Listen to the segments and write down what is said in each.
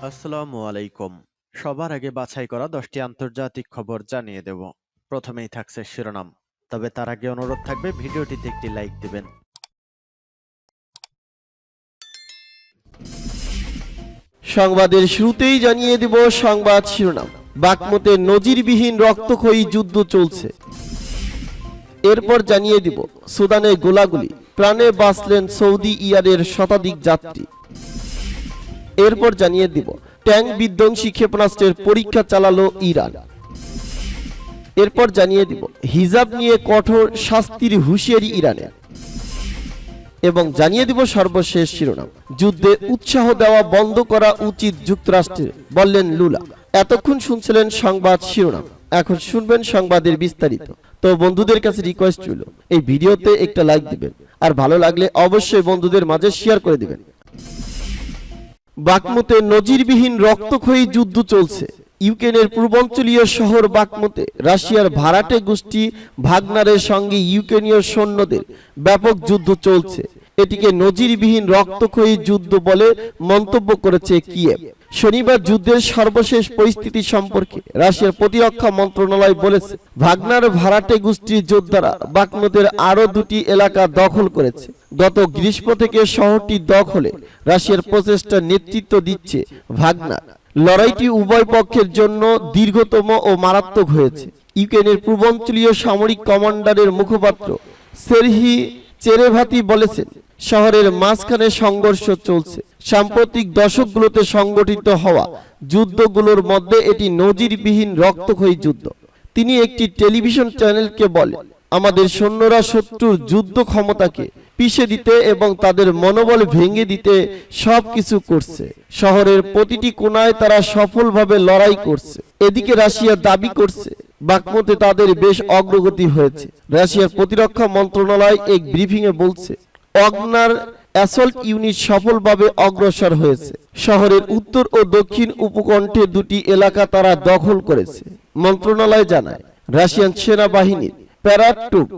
আসসালামু আলাইকুম। সবার আগে বাছাই করা 10টি আন্তর্জাতিক খবর জানিয়ে দেব। প্রথমেই থাকছে শিরোনাম। তবে তার আগে অনুরোধ থাকবে ভিডিওটিতে একটি লাইক দিবেন। সংবাদের শুরুতেই জানিয়ে দেব সংবাদ শিরোনাম। বাকমুতে নজিরবিহীন রক্তক্ষয়ী যুদ্ধ চলছে। এরপর জানিয়ে দিব সুদানে গোলাগুলি, প্রাণে বাঁচলেন সৌদি ইয়ারের শতাধিক যাত্রী। এরপর জানিয়ে দিব ট্যাঙ্ক বিধ্বংসী ক্ষেপণাস্ত্রের পরীক্ষা চালালো ইরান। এরপর জানিয়ে দিব হিজাব নিয়ে কঠোর শাস্তির হুঁশিয়ারি ইরানের। এবং জানিয়ে দিব সর্বশেষ শিরোনাম, যুদ্ধে উৎসাহ দেওয়া বন্ধ করা উচিত যুক্তরাষ্ট্রের, বললেন লুলা। এতক্ষণ শুনছিলেন সংবাদ শিরোনাম, এখন শুনবেন সংবাদের বিস্তারিত। তো বন্ধুদের কাছে রিকোয়েস্ট রইল এই ভিডিওতে একটা লাইক দিবেন, আর ভালো লাগলে অবশ্যই বন্ধুদের মাঝে শেয়ার করে দিবেন। বাকমুতে নজিরবিহীন রক্তক্ষয়ী যুদ্ধ চলছে। ইউক্রেনের পূর্বাঞ্চলীয় শহর বাকমুতে রাশিয়ার ভাড়াটে গোষ্ঠী ভাগনারের সঙ্গে ইউক্রেনীয় সৈন্যদের ব্যাপক যুদ্ধ চলছে। এটিকে নজিরবিহীন রক্তক্ষয়ী যুদ্ধ বলে মন্তব্য করেছে কিয়েভ। শনিবার যুদ্ধের সর্বশেষ পরিস্থিতি সম্পর্কে রাশিয়ার প্রতিরক্ষা মন্ত্রণালয় বলেছে, ভাগনার ভাড়াটে গোষ্ঠীর যোদ্ধারা বাকমুতের আরও দুটি এলাকা দখল করেছে। গত গ্রীষ্ম থেকে শহরটি দখলে রাশিয়ার প্রচেষ্টা নেতৃত্ব দিচ্ছে ভাগনার। লড়াইটি উভয় পক্ষের জন্য দীর্ঘতম ও মারাত্মক হয়েছে। ইউক্রেনের পূর্বাঞ্চলীয় সামরিক কমান্ডারের মুখপাত্র সেরহি চেরেভাতি বলেছেন, শহরের মাঝখানে সংঘর্ষ চলছে। সাম্প্রতিক দশকগুলোতে সংগঠিত হওয়া যুদ্ধগুলোর মধ্যে এটি নজিরবিহীন রক্তক্ষয়ী যুদ্ধ। তিনি একটি টেলিভিশন চ্যানেলকে বলেন, আমাদের সৈন্যরা শত্রুর যুদ্ধ ক্ষমতাকে পিষে দিতে এবং তাদের মনোবল ভেঙে দিতে সবকিছু করছে। শহরের প্রতিটি কোণায় তারা সফলভাবে লড়াই করছে। এদিকে রাশিয়া দাবি করছে বাকমুতে তাদের বেশ অগ্রগতি হয়েছে। রাশিয়ার প্রতিরক্ষা মন্ত্রণালয় এক ব্রিফিংয়ে বলছে, ওয়াগনার অ্যাসল্ট ইউনিট সফলভাবে অগ্রসর হয়েছে। শহরের উত্তর ও দক্ষিণ উপকণ্ঠে দুটি এলাকা তারা দখল করেছে। মন্ত্রণালয় জানায়, রাশিয়ান সেনাবাহিনীর প্যারাট্রুপ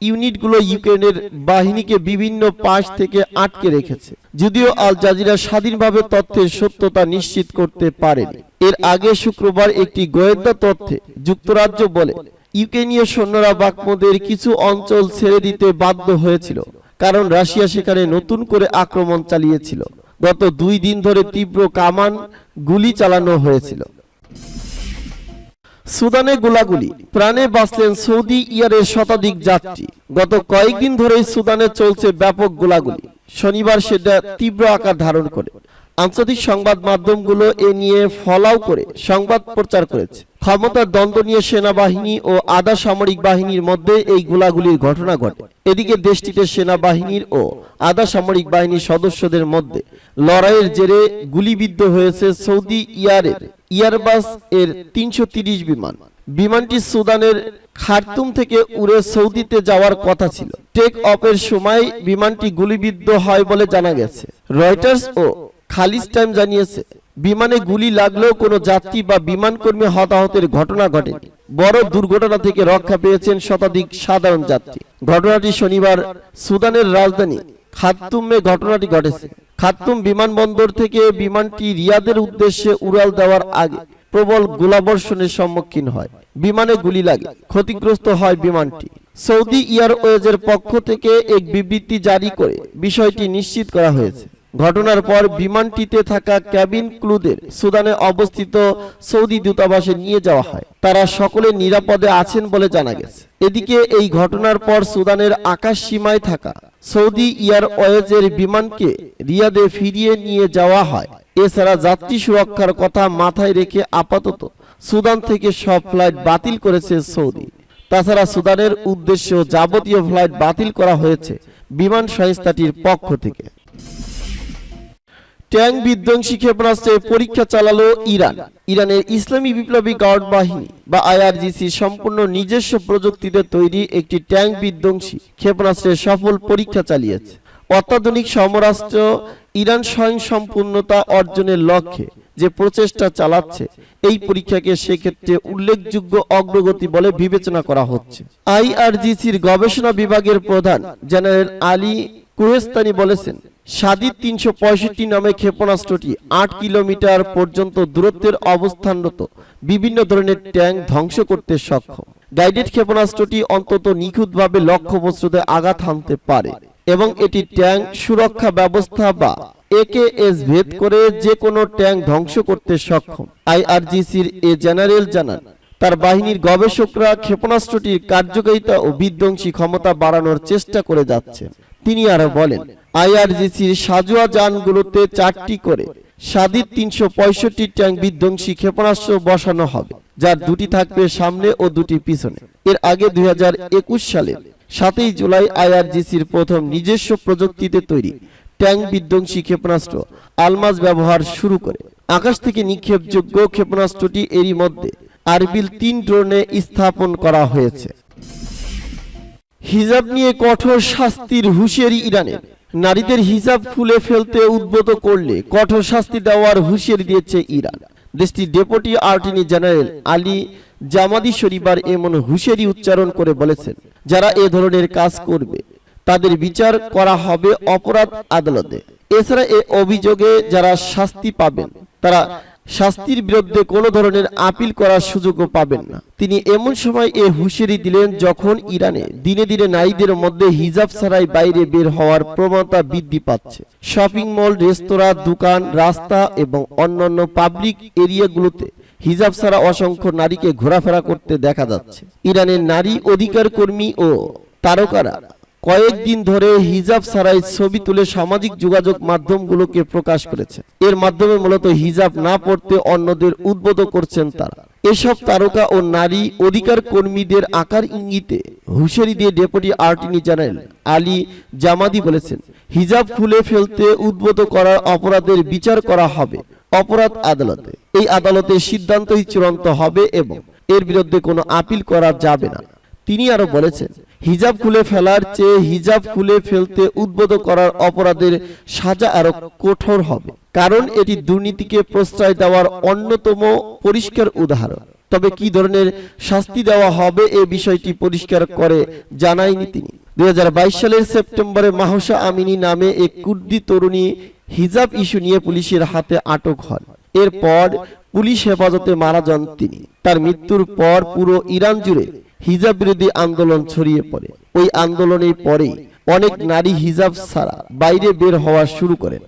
ইউনিটগুলো ইউক্রেনের বাহিনীকে বিভিন্ন পাশ থেকে আটকে রেখেছে। যদিও আল জাজিরা স্বাধীনভাবে তথ্যের সত্যতা নিশ্চিত করতে পারেনি। এর আগে শুক্রবার একটি গোয়েন্দা তথ্যে যুক্তরাজ্য বলে, ইউক্রেনীয় সৈন্যরা বাকমুতের কিছু অঞ্চল ছেড়ে দিতে বাধ্য হয়েছিল, কারণ রাশিয়া সেখানে নতুন করে আক্রমণ চালিয়েছিল। গত 2 দিন ধরে তীব্র কামান গুলি চালানো হয়েছিল। সুদানে গোলাগুলি, প্রাণে বাঁচলেন সৌদি ইয়ারের শতাধিক যাত্রী। গত কয়েকদিন ধরেই সুদানে চলছে ব্যাপক গোলাগুলি। শনিবার সেটা তীব্র আকার ধারণ করে। আন্তর্জাতিক সংবাদ মাধ্যমগুলো এ নিয়ে ফলাও করে সংবাদ প্রচার করেছে। ক্ষমতার দ্বন্দ্ব নিয়ে সেনাবাহিনী ও আধা সামরিক বাহিনীর মধ্যে এই গোলাগুলির ঘটনা ঘটে। এদিকে দেশটিতে সেনাবাহিনীর ও আধা সামরিক বাহিনীর সদস্যদের মধ্যে লড়াইয়ের জেরে গুলিবিদ্ধ হয়েছে সৌদি ইয়ারবাস এর 330 বিমান। বিমানটি সুদানের খার্তুম থেকে উড়ে সৌদিতে যাওয়ার কথা ছিল। টেক অফের সময় বিমানটি গুলিবিদ্ধ হয় বলে জানা গেছে। রয়টার্স ও খালিজ টাইম জানিয়েছে, বিমানে গুলি লাগলেও কোনো যাত্রী বা বিমান কর্মী হতাহতের ঘটনা ঘটেনি। বড় দুর্ঘটনা থেকে রক্ষা পেয়েছেন শতাধিক সাধারণ যাত্রী। ঘটনাটি শনিবার সুদানের রাজধানী খার্তুমে ঘটনাটি ঘটেছে। খার্তুম বিমানবন্দর থেকে বিমানটি রিয়াদের উদ্দেশ্যে উড়াল দেওয়ার আগে প্রবল গোলাবর্ষণের সম্মুখীন হয়। বিমানে গুলি লাগে, ক্ষতিগ্রস্ত হয় বিমানটি। সৌদি এয়ারওয়েজের পক্ষ থেকে এক বিবৃতি জারি করে বিষয়টি নিশ্চিত করা হয়েছে। ঘটনার পর বিমানটিতে থাকা ক্যাবিন ক্রুদের সুদানে অবস্থিত সৌদি দূতাবাসে নিয়ে যাওয়া হয়। তারা সকলে নিরাপদে আছেন বলে জানা গেছে। এদিকে এই ঘটনার পর সুদানের আকাশ সীমায় থাকা সৌদি এয়ারওয়েজের বিমানকে রিয়াদে ফিরিয়ে নিয়ে যাওয়া হয়। এছাড়া যাত্রী সুরক্ষার কথা মাথায় রেখে আপাতত সুদান থেকে সব ফ্লাইট বাতিল করেছে সৌদি। তাছাড়া সুদানের উদ্দেশ্যে যাবতীয় ফ্লাইট বাতিল করা হয়েছে বিমান সংস্থাটির পক্ষ থেকে। ট্যাঙ্ক বিধ্বংসী ক্ষেপণাস্ত্রের পরীক্ষা চালালো ইরান। ইরানের ইসলামী বিপ্লবী গার্ড বাহিনী বা আইআরজিসি সম্পূর্ণ নিজস্ব প্রযুক্তিতে তৈরি একটি ট্যাঙ্ক বিধ্বংসী ক্ষেপণাস্ত্রের সফল পরীক্ষা চালিয়েছে। অত্যাধুনিক সমরাস্ত্র ইরান স্বয়ংসম্পূর্ণতা অর্জনের লক্ষ্যে যে প্রচেষ্টা চালাচ্ছে, এই পরীক্ষাকে সেক্ষেত্রে উল্লেখযোগ্য অগ্রগতি বলে বিবেচনা করা হচ্ছে। আইআরজিসির গবেষণা বিভাগের প্রধান জেনারেল আলী কুহেস্তানি বলেছেন, শাদিদ 365 নামে ক্ষেপণাস্ত্রটি 8 কিলোমিটার পর্যন্ত দূরত্বের অবস্থানরত বিভিন্ন ধরনের ট্যাঙ্ক ধ্বংস করতে সক্ষম। গাইডেড ক্ষেপণাস্ত্রটি অন্তত নিখুঁতভাবে লক্ষ্যবস্তুতে আঘাত হানতে পারে এবং এটি ট্যাঙ্ক সুরক্ষা ব্যবস্থা বা একেএস ভেদ করে যে কোনো ট্যাঙ্ক ধ্বংস করতে সক্ষম। আইআরজিসির জেনারেল জানান, তার বাহিনীর গবেষকরা ক্ষেপণাস্ত্রটির কার্যকারিতা ও বিধ্বংসী ক্ষমতা বাড়ানোর চেষ্টা করে যাচ্ছে। তিনি আরো বলেন, আইআরজিসির সাজোয়া যানগুলোতে 4টি করে শাদিদ 365 ট্যাঙ্ক বিধ্বংসী ক্ষেপণাস্ত্র বসানো হবে, যার 2টি থাকবে সামনে ও 2টি পিছনে। এর আগে 2021 সালের 7 জুলাই আইআরজিসির প্রথম নিজস্ব প্রযুক্তিতে তৈরি ট্যাঙ্ক বিধ্বংসী ক্ষেপণাস্ত্র আলমাজ ব্যবহার শুরু করে। আকাশ থেকে নিক্ষেপযোগ্য ক্ষেপণাস্ত্রটি এরই মধ্যে আরবিল 3 ড্রোনে স্থাপন করা হয়েছে। হিজাব নিয়ে কঠোর শাস্তির হুঁশিয়ারি ইরানের। নারীদের হিজাব খুলে ফেলতে উদ্বুদ্ধ করলে কঠোর শাস্তি দেওয়ার হুঁশিয়ারি দিয়েছে ইরান। দেশটির ডেপুটি অ্যাটর্নি জেনারেল আলী জামাদি শনিবার এমন হুঁশিয়ারি উচ্চারণ করে বলেছেন, যারা এ ধরনের কাজ করবে তাদের বিচার করা হবে অপরাধ আদালতে। এছাড়া এ অভিযোগে যারা শাস্তি পাবেন তারা শাস্তির বিরুদ্ধে কোনো ধরনের আপিল করার সুযোগও পাবেন না। তিনি এমন সময় এ হুঁশিয়ারি দিলেন যখন ইরানে দিনে দিনে নারীদের মধ্যে হিজাব ছাড়াই বাইরে বের হওয়ার প্রবণতা বৃদ্ধি পাচ্ছে। শপিং মল, রেস্তোরাঁ, দোকান, রাস্তা এবং অন্যান্য পাবলিক এরিয়াগুলোতে হিজাব ছাড়া অসংখ্য নারীকে ঘোরাফেরা করতে দেখা যাচ্ছে। ইরানের নারী অধিকার কর্মী ও তারকারা কয়েকদিন ধরে হিজাব ছাড়াই ছবি তুলে সামাজিক যোগাযোগ মাধ্যমগুলোকে প্রকাশ করেছে। এর মাধ্যমে মূলত হিজাব না পড়তে অন্যদের উদ্বুদ্ধ করছেন তারা। এসব তারকা ও নারী অধিকার কর্মীদের আকার ইঙ্গিতে হুঁশিয়ারি দিয়ে ডেপুটি অ্যাটর্নি জেনারেল আলী জামাদি বলেছেন, হিজাব খুলে ফেলতে উদ্বুদ্ধ করার অপরাধের বিচার করা হবে অপরাধ আদালতে। এই আদালতের সিদ্ধান্তই চূড়ান্ত হবে এবং এর বিরুদ্ধে কোনো আপিল করা যাবে না। তিনি আরো বলেছেন, হিজাব খুলে ফেলার চেয়ে হিজাব খুলে ফেলতে উদ্বুদ্ধ করার অপরাধের সাজা আরো কঠোর হবে, কারণ এটি দুর্নীতিকে প্রশ্রয় দেওয়ার অন্যতম পরিষ্কার উদাহরণ। তবে কি ধরনের শাস্তি দেওয়া হবে এ বিষয়টি পরিষ্কার করে জানায়নি তিনি। 2022 সালের সেপ্টেম্বরে মাহসা আমিনী নামে এক কুর্দি তরুণী হিজাব ইস্যু নিয়ে পুলিশের হাতে আটক হন। এরপর পুলিশ হেফাজতে মারা যান তিনি। তার মৃত্যুর পর পুরো ইরান জুড়ে হিজাব বিরোধী আন্দোলন ছড়িয়ে পড়ে। ওই আন্দোলনের পরেই অনেক নারী হিজাব ছাড়া বাইরে বের হওয়া শুরু করেন।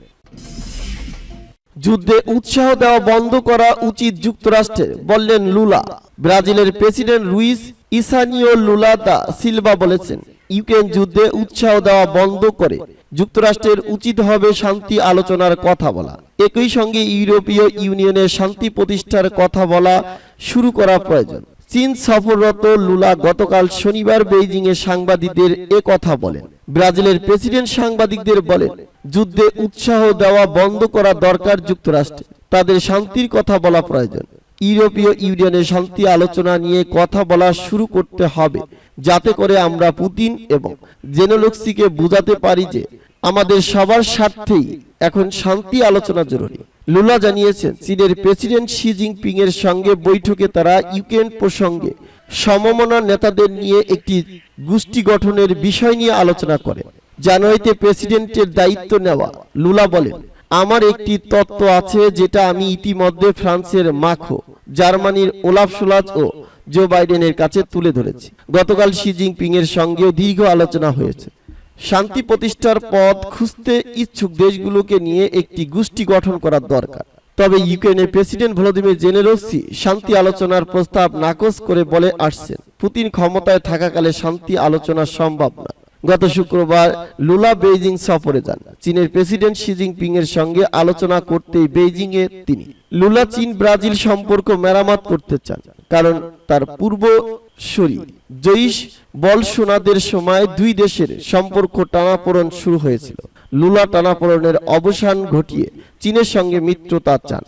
যুদ্ধে উৎসাহ দেওয়া বন্ধ করা উচিত যুক্তরাষ্ট্রের, বললেন লুলা। ব্রাজিলের প্রেসিডেন্ট লুইস ইসানিও লুলা দা সিলভা বলেছেন, ইউক্রেন যুদ্ধে উৎসাহ দেওয়া বন্ধ করে যুক্তরাষ্ট্রের উচিত হবে শান্তি আলোচনার কথা বলা। একই সঙ্গে ইউরোপীয় ইউনিয়নের শান্তি প্রতিষ্ঠার কথা বলা শুরু করা প্রয়োজন। চীন সফররত লুলা গতকাল শনিবার বেইজিং এ সাংবাদিকদের এ কথা বলেন। ব্রাজিলের প্রেসিডেন্ট সাংবাদিকদের বলেন, যুদ্ধে উৎসাহ দেওয়া বন্ধ করা দরকার যুক্তরাষ্ট্রে, তাদের শান্তির কথা বলা প্রয়োজন। ইউরোপীয় ইউনিয়নের শান্তি আলোচনা নিয়ে কথা বলা শুরু করতে হবে, যাতে করে আমরা পুতিন এবং জেনেলস্কিকে বোঝাতে পারি যে আমাদের সবার স্বার্থেই এখন শান্তি আলোচনা জরুরি। লুলা জানিয়েছেন, চীনের প্রেসিডেন্ট শি জিনপিং এর সঙ্গে বৈঠকে তারা ইউক্রেন প্রসঙ্গে সমমনা নেতাদের নিয়ে একটি গোষ্ঠী গঠনের বিষয় নিয়ে আলোচনা করে। জানুয়ারিতে প্রেসিডেন্টের দায়িত্ব নেওয়া লুলা বলেন, আমার একটি তত্ত্ব আছে যেটা আমি ইতিমধ্যে ফ্রান্সের মাখো, জার্মানির ওলাফ শোলাজ ও জো বাইডেনের কাছে তুলে ধরেছি। গতকাল শি জিনপিং এর সঙ্গেও দীর্ঘ আলোচনা হয়েছে। শান্তি প্রতিষ্ঠার পথ খুঁজতে ইচ্ছুক দেশগুলোকে নিয়ে একটি গোষ্ঠী গঠন করার দরকার। তবে ইউক্রেনের প্রেসিডেন্ট ভলোদিমির জেলেনস্কি শান্তি আলোচনার প্রস্তাব নাকচ করে বলে আসছেন, পুতিন ক্ষমতায় থাকাকালে শান্তি আলোচনা সম্ভব না। গত শুক্রবার লুলা বেইজিং সফরে যান। চীনের প্রেসিডেন্ট শি জিনপিং এর সঙ্গে আলোচনা করতেই বেইজিং এ তিনি। লুলা চীন ব্রাজিল সম্পর্ক মেরামত করতে চান, কারণ তার পূর্বসূরি জইশ বলসোনাদের সময় দুই দেশের সম্পর্ক টানাপোড়েন শুরু হয়েছিল। লুলা টানাপোড়েনের অবসান ঘটিয়ে চীনের সঙ্গে মিত্রতা চান।